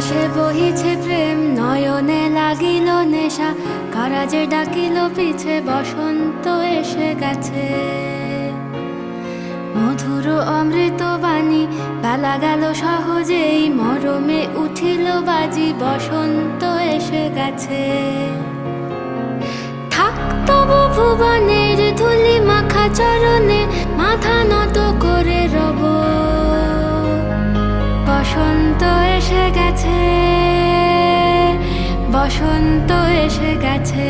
আকাশে বহিছে প্রেম, নয়নে লাগিল নেশা, কারাজে ডাকিল পিছে, বসন্ত এসে গেছে। মধুর অমৃত বাণী, বেলা গেল সহজেই, মরমে উঠিল বাজি, বসন্ত এসে গেছে। থাক তবু ভুবনের ধুলি মাখা চরণে, মাথা নত করে রব। বসন্ত এসে গেছে, বসন্ত এসে গেছে।